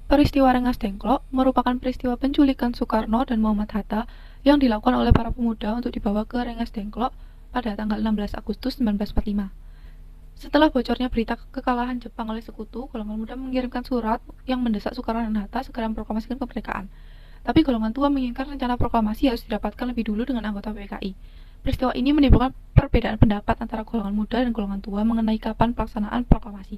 Peristiwa Rengas Dengklok merupakan peristiwa penculikan Soekarno dan Muhammad Hatta yang dilakukan oleh para pemuda untuk dibawa ke Rengas Dengklok pada tanggal 16 Agustus 1945. Setelah bocornya berita kekalahan Jepang oleh sekutu, golongan muda mengirimkan surat yang mendesak Soekarno dan Hatta segera memproklamasikan kemerdekaan. Tapi golongan tua menginginkan rencana proklamasi harus didapatkan lebih dulu dengan anggota PKI. Peristiwa ini menimbulkan perbedaan pendapat antara golongan muda dan golongan tua mengenai kapan pelaksanaan proklamasi.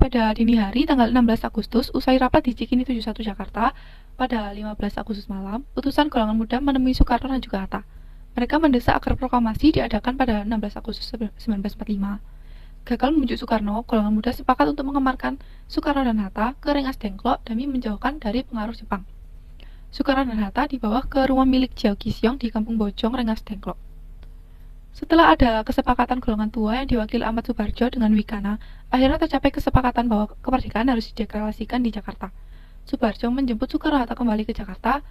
Pada dini hari, tanggal 16 Agustus, usai rapat di Cikini 71 Jakarta, pada 15 Agustus malam, utusan golongan muda menemui Soekarno dan juga Hatta. Mereka mendesak agar proklamasi diadakan pada 16 Agustus 1945. Gagal membujuk Soekarno, golongan muda sepakat untuk mengemarkan Soekarno dan Hatta ke Rengas Dengklok demi menjauhkan dari pengaruh Jepang. Soekarno dan Hatta dibawa ke rumah milik Jiao Kisyong di Kampung Bojong, Rengas Dengklok. Setelah ada kesepakatan golongan tua yang diwakili Ahmad Subarjo dengan Wikana, akhirnya tercapai kesepakatan bahwa kemerdekaan harus dideklarasikan di Jakarta. Subarjo menjemput Soekarno-Hatta kembali ke Jakarta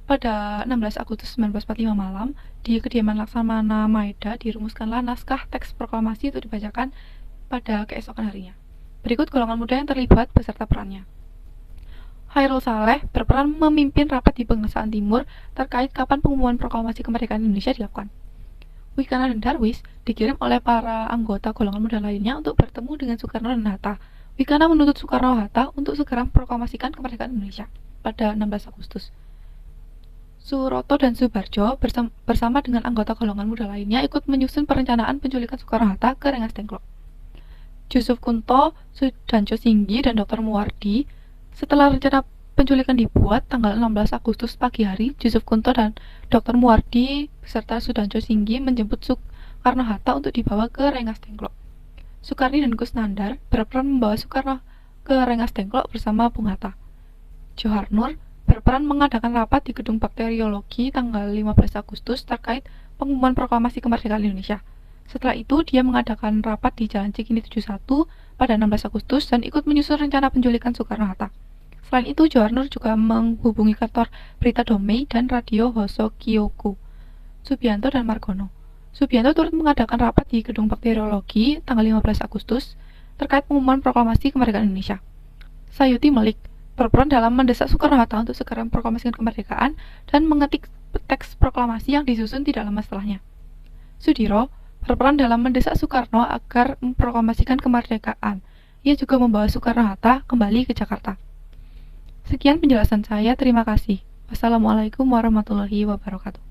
pada 16 Agustus 1945 malam. Di kediaman Laksamana Maeda dirumuskanlah naskah teks proklamasi untuk dibacakan pada keesokan harinya. Berikut golongan muda yang terlibat beserta perannya. Hairul Saleh berperan memimpin rapat di Pengesahan Timur terkait kapan pengumuman proklamasi kemerdekaan Indonesia dilakukan. Wikana dan Darwis dikirim oleh para anggota golongan muda lainnya untuk bertemu dengan Soekarno dan Hatta. Wikana menuntut Soekarno-Hatta untuk segera memproklamasikan kemerdekaan Indonesia pada 16 Agustus. Suroto dan Subarjo bersama dengan anggota golongan muda lainnya ikut menyusun perencanaan penculikan Soekarno-Hatta ke Rengas Dengklok. Yusuf Kunto, Sudanco Singgi, dan Dr. Muwardi. Setelah rencana penculikan dibuat, tanggal 16 Agustus pagi hari, Yusuf Kunto dan Dr. Muwardi beserta Sudanco Singgi menjemput Soekarno-Hatta untuk dibawa ke Rengas Dengklok. Soekarni dan Gus Nandar berperan membawa Soekarno ke Rengas Dengklok bersama Bung Hatta. Johar Nur berperan mengadakan rapat di Gedung Bakteriologi tanggal 15 Agustus terkait pengumuman proklamasi kemerdekaan Indonesia. Setelah itu, dia mengadakan rapat di Jalan Cikini 71 pada 16 Agustus dan ikut menyusun rencana penculikan Soekarno-Hatta. Selain itu, Johar Nur juga menghubungi kantor berita Domei dan radio Hoso Kyoku, Subianto dan Margono. Subianto turut mengadakan rapat di Gedung Bakteriologi tanggal 15 Agustus terkait pengumuman proklamasi kemerdekaan Indonesia. Sayuti Melik berperan dalam mendesak Soekarno-Hatta untuk segera memproklamasikan kemerdekaan dan mengetik teks proklamasi yang disusun tidak lama setelahnya. Sudiro berperan dalam mendesak Soekarno agar memproklamasikan kemerdekaan. Ia juga membawa Soekarno-Hatta kembali ke Jakarta. Sekian penjelasan saya, terima kasih. Wassalamualaikum warahmatullahi wabarakatuh.